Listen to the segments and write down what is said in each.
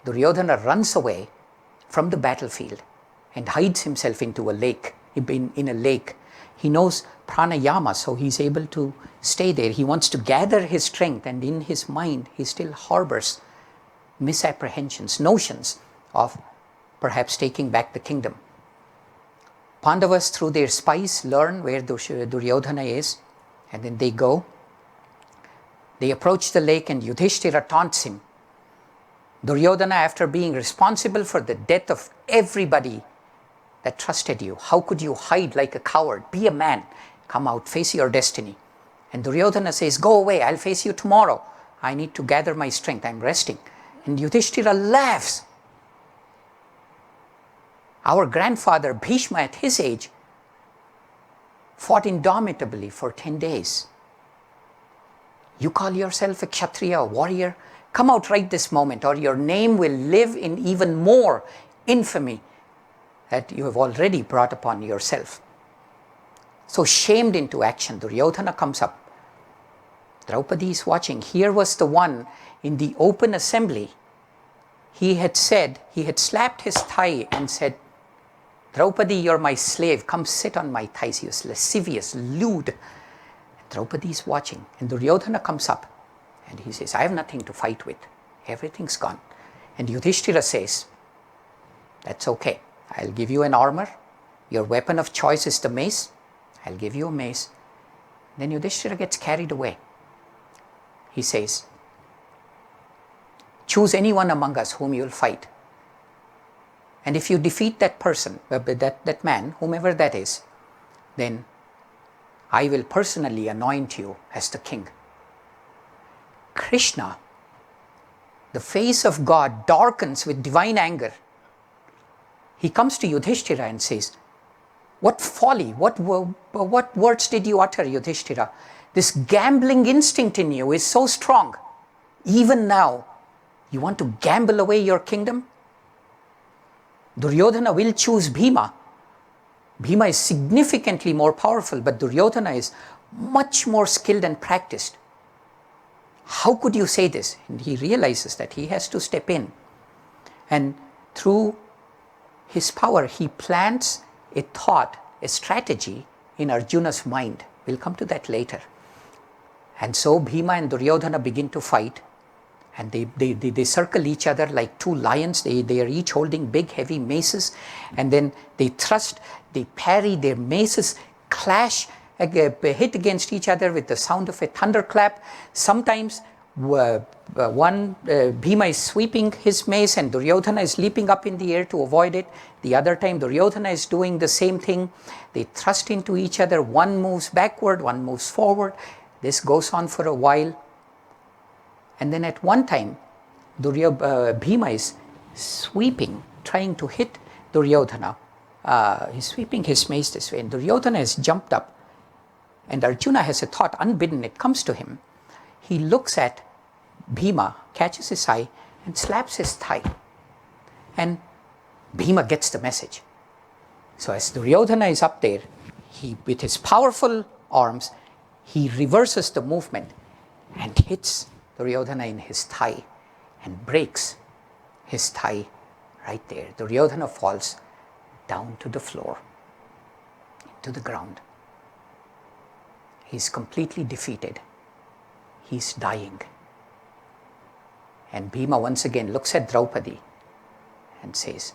Duryodhana runs away from the battlefield and hides himself into a lake, in a lake. He knows pranayama, so he's able to stay there. He wants to gather his strength, and in his mind, he still harbors misapprehensions, notions of perhaps taking back the kingdom. Pandavas, through their spies, learn where Duryodhana is, and then they go. They approach the lake, and Yudhishthira taunts him. Duryodhana, after being responsible for the death of everybody that trusted you, how could you hide like a coward? Be a man. Come out, face your destiny. And Duryodhana says, go away, I'll face you tomorrow. I need to gather my strength, I'm resting. And Yudhishthira laughs. Our grandfather Bhishma, at his age, fought indomitably for 10 days. You call yourself a Kshatriya, a warrior? Come out right this moment, or your name will live in even more infamy that you have already brought upon yourself. So shamed into action, Duryodhana comes up. Draupadi is watching. Here was the one in the open assembly. He had slapped his thigh and said, Draupadi, you're my slave. Come sit on my thighs. He was lascivious, lewd. Draupadi is watching. And Duryodhana comes up and he says, I have nothing to fight with. Everything's gone. And Yudhishthira says, that's okay. I'll give you an armor. Your weapon of choice is the mace. I'll give you a mace. Then Yudhishthira gets carried away. He says, choose anyone among us whom you'll fight. And if you defeat that person, that man, whomever that is, then I will personally anoint you as the king. Krishna, the face of God, darkens with divine anger. He comes to Yudhishthira and says, what folly, what words did you utter, Yudhishthira? This gambling instinct in you is so strong. Even now, you want to gamble away your kingdom? Duryodhana will choose Bhima. Bhima is significantly more powerful, but Duryodhana is much more skilled and practiced. How could you say this? And he realizes that he has to step in. And through his power, he plants a thought, a strategy in Arjuna's mind. We'll come to that later. And so Bhima and Duryodhana begin to fight. And they circle each other like two lions. They are each holding big, heavy maces. And then they thrust, they parry, their maces clash, hit against each other with the sound of a thunderclap. Sometimes Bhima is sweeping his mace and Duryodhana is leaping up in the air to avoid it. The other time Duryodhana is doing the same thing. They thrust into each other. One moves backward, one moves forward. This goes on for a while. And then at one time, Bhima is sweeping, trying to hit Duryodhana. He's sweeping his mace this way, and Duryodhana has jumped up. And Arjuna has a thought, unbidden, it comes to him. He looks at Bhima, catches his eye, and slaps his thigh. And Bhima gets the message. So as Duryodhana is up there, with his powerful arms, he reverses the movement and hits Duryodhana in his thigh and breaks his thigh right there. Duryodhana falls down to the floor, to the ground. He's completely defeated. He's dying. And Bhima once again looks at Draupadi and says,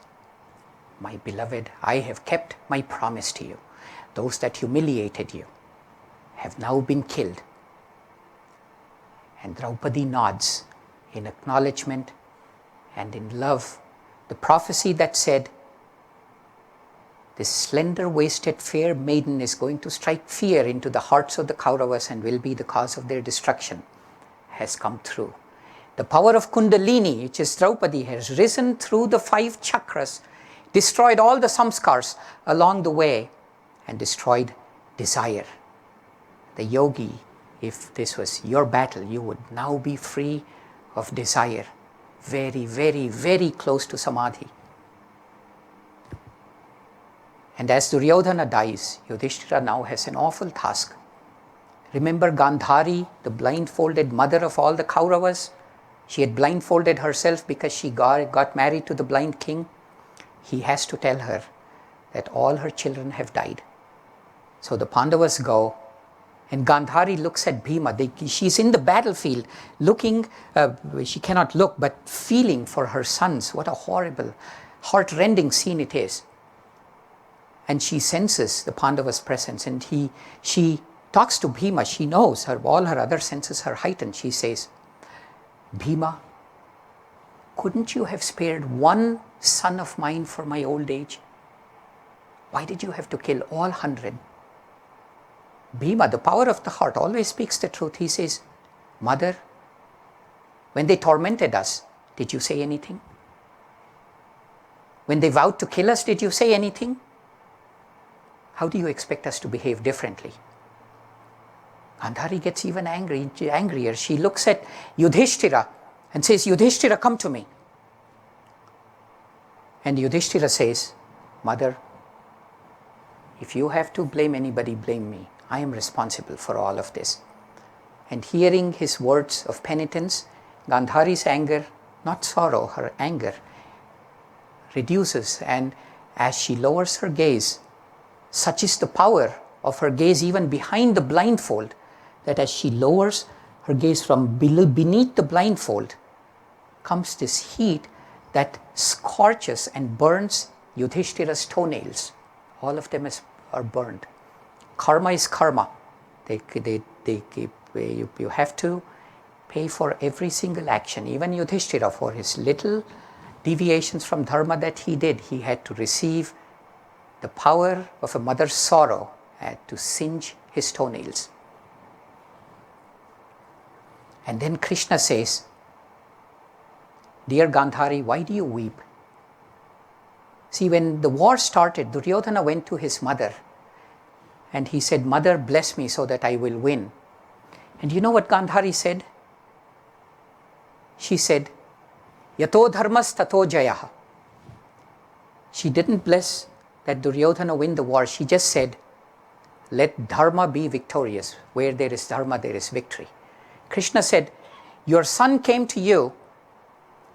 my beloved, I have kept my promise to you. Those that humiliated you have now been killed. And Draupadi nods in acknowledgement and in love. The prophecy that said, this slender-waisted fair maiden is going to strike fear into the hearts of the Kauravas and will be the cause of their destruction, has come true. The power of Kundalini, which is Draupadi, has risen through the 5 chakras, destroyed all the samskars along the way, and destroyed desire. The yogi, if this was your battle, you would now be free of desire. Very, very, very close to samadhi. And as Duryodhana dies, Yudhishthira now has an awful task. Remember Gandhari, the blindfolded mother of all the Kauravas? She had blindfolded herself because she got married to the blind king. He has to tell her that all her children have died. So the Pandavas go, and Gandhari looks at Bhima. She's in the battlefield looking, she cannot look, but feeling for her sons. What a horrible, heart-rending scene it is. And she senses the Pandavas' presence, and she talks to Bhima. She knows all her other senses are heightened. She says, Bhima, couldn't you have spared one son of mine for my old age? Why did you have to kill all 100? Bhima, the power of the heart, always speaks the truth. He says, Mother, when they tormented us, did you say anything? When they vowed to kill us, did you say anything? How do you expect us to behave differently? Gandhari gets even angrier. She looks at Yudhishthira and says, Yudhishthira, come to me. And Yudhishthira says, Mother, if you have to blame anybody, blame me. I am responsible for all of this. And hearing his words of penitence, Gandhari's anger, not sorrow, her anger, reduces. And as she lowers her gaze, such is the power of her gaze even behind the blindfold, that as she lowers her gaze from beneath the blindfold, comes this heat that scorches and burns Yudhishthira's toenails. All of them are burned. Karma is karma. You have to pay for every single action. Even Yudhishthira, for his little deviations from dharma that he did, he had to receive the power of a mother's sorrow to singe his toenails. And then Krishna says, Dear Gandhari, why do you weep? See, when the war started, Duryodhana went to his mother and he said, Mother, bless me so that I will win. And you know what Gandhari said? She said, Yato dharmas tato jayaha. She didn't bless that Duryodhana win the war. She just said, let dharma be victorious. Where there is dharma, there is victory. Krishna said, your son came to you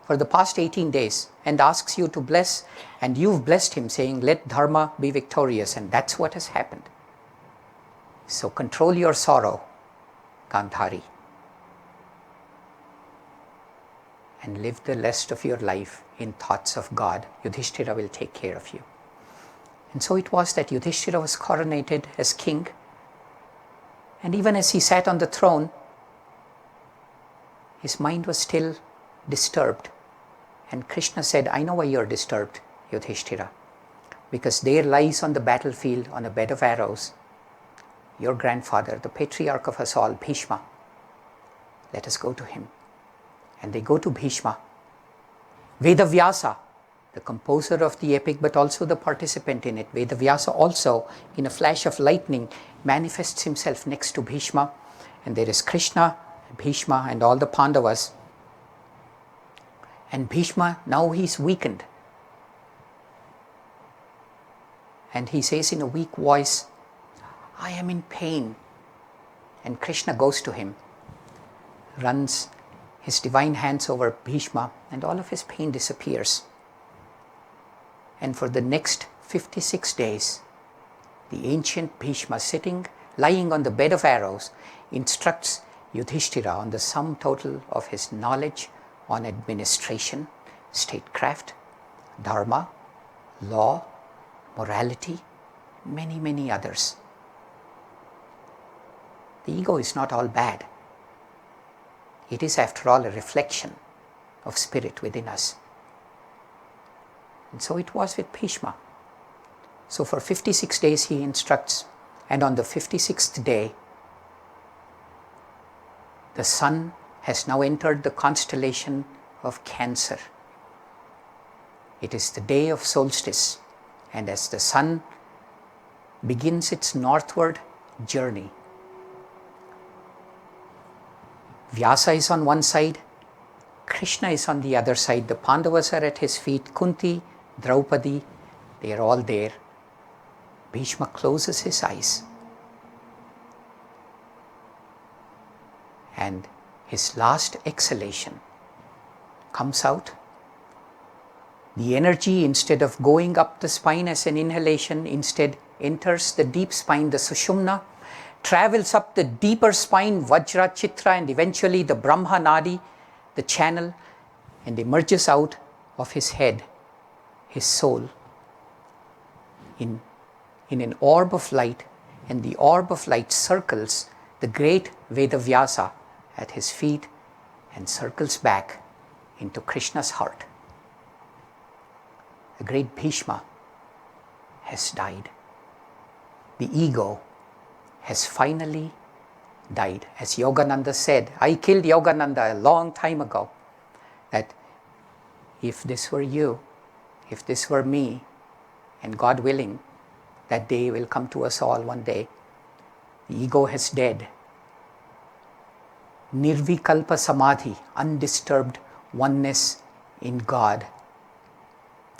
for the past 18 days and asks you to bless, and you've blessed him saying, let dharma be victorious, and that's what has happened. So control your sorrow, Gandhari, and live the rest of your life in thoughts of God. Yudhishthira will take care of you. And so it was that Yudhishthira was coronated as king, and even as he sat on the throne, his mind was still disturbed. And Krishna said, I know why you're disturbed, Yudhishthira, because there lies on the battlefield on a bed of arrows your grandfather, the patriarch of us all, Bhishma. Let us go to him. And they go to Bhishma. Vedavyasa, the composer of the epic but also the participant in it, Vedavyasa also, in a flash of lightning, manifests himself next to Bhishma. And there is Krishna, Bhishma and all the Pandavas. And Bhishma, now he's weakened. And he says in a weak voice, I am in pain. And Krishna goes to him, runs his divine hands over Bhishma, and all of his pain disappears. And for the next 56 days, the ancient Bhishma, lying on the bed of arrows, instructs Yudhishthira on the sum total of his knowledge on administration, statecraft, dharma, law, morality, many, many others. The ego is not all bad. It is, after all, a reflection of spirit within us. And so it was with Bhishma. So for 56 days he instructs, and on the 56th day, the sun has now entered the constellation of Cancer. It is the day of solstice, and as the sun begins its northward journey, Vyasa is on one side, Krishna is on the other side, the Pandavas are at his feet, Kunti, Draupadi, they are all there. Bhishma closes his eyes, and his last exhalation comes out. The energy, instead of going up the spine as an inhalation, instead enters the deep spine, the Sushumna, travels up the deeper spine, Vajra, Chitra, and eventually the Brahma Nadi, the channel, and emerges out of his head, his soul, in an orb of light, and the orb of light circles the great Vedavyasa at his feet and circles back into Krishna's heart. The great Bhishma has died. The ego has finally died. As Yogananda said, I killed Yogananda a long time ago, that if this were you, if this were me, and God willing, that day will come to us all one day. The ego has dead. Nirvikalpa Samadhi, undisturbed oneness in God.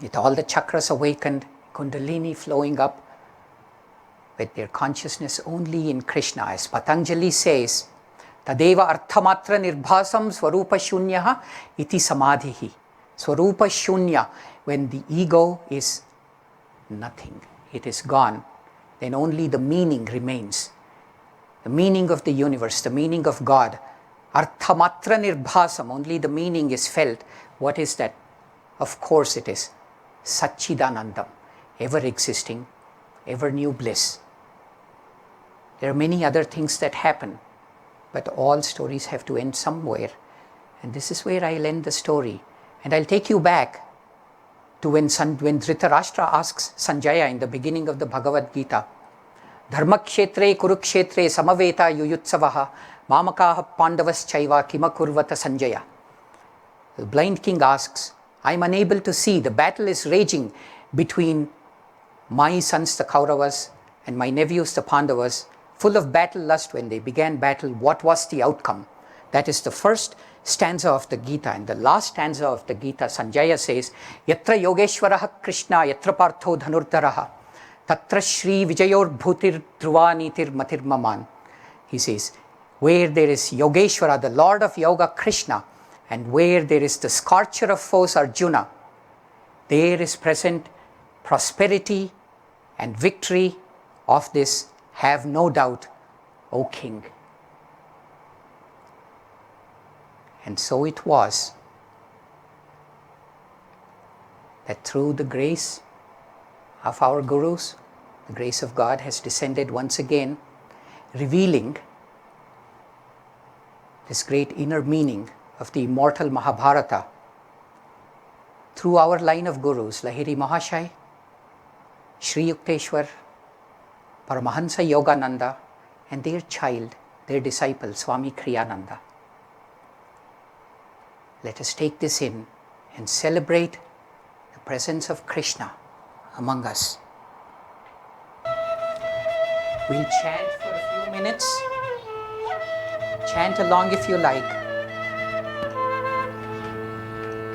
With all the chakras awakened, Kundalini flowing up, with their consciousness only in Krishna. As Patanjali says, Tadeva arthamatra nirbhasam swarupa shunyaha iti samadhihi. Swarupa shunya, when the ego is nothing, it is gone, then only the meaning remains. The meaning of the universe, the meaning of God. Arthamatra nirbhasam, only the meaning is felt. What is that? Of course it is Satchidanandam, ever existing, ever new bliss. There are many other things that happen, but all stories have to end somewhere. And this is where I'll end the story. And I'll take you back to when Dhritarashtra asks Sanjaya in the beginning of the Bhagavad Gita, Dharmakshetre Kurukshetre Samaveta Yuyutsavaha Mamakaha Pandavas Chaiva Kimakurvata Sanjaya. The blind king asks, I'm unable to see. The battle is raging between my sons, the Kauravas, and my nephews, the Pandavas, full of battle lust. When they began battle, what was the outcome? That is the first stanza of the Gita. And the last stanza of the Gita, Sanjaya says, Yatra Yogeshwaraha Krishna, Yatra Partho Dhanurdharaha, Tatra Shri Vijayor Bhutir Dhruvanitir Matir Maman. He says, where there is Yogeshwara, the Lord of Yoga, Krishna, and where there is the scorcher of foes, Arjuna, there is present prosperity and victory of this, have no doubt, O King. And so it was that through the grace of our Gurus, the grace of God has descended once again, revealing this great inner meaning of the immortal Mahabharata through our line of Gurus, Lahiri Mahashai, Sri Yukteswar, Paramahansa Yogananda, and their child, their disciple, Swami Kriyananda. Let us take this in and celebrate the presence of Krishna among us. We'll chant for a few minutes. Chant along if you like.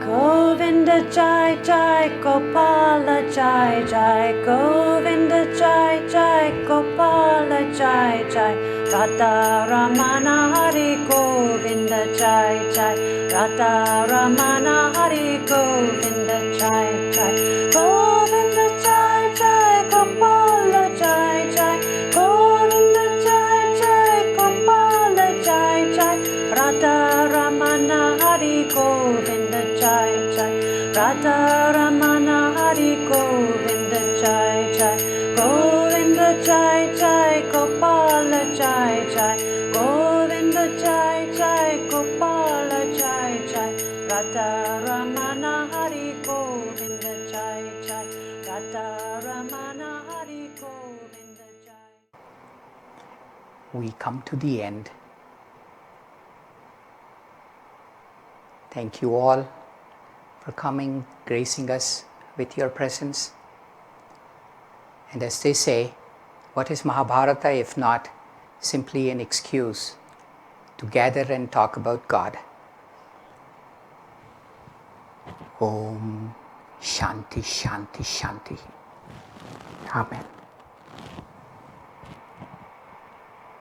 Govinda Jai Jai Gopala Jai Jai Govinda Jai Jai Gopala Jai Jai Radha Ramana Hari Govinda Jai Jai Radha Ramana Hari Govinda Jai Jai Govinda Jai Jai Gopala Jai Jai Govinda Jai Jai Gopala Jai Jai Radha Ramana Hari Govinda Jai Jai Radha Ramana Hari Govinda Jai Jai Govinda Jai Jai Gopala Jai Jai Govinda Jai Jai Gopala Jai Jai Radha Ramana Hari Govinda Jai Jai Radha Ramana Hari Govinda Jai. We come to the end. Thank you all for coming, gracing us with your presence. And as they say, what is Mahabharata if not simply an excuse to gather and talk about God? Om Shanti Shanti Shanti. Amen.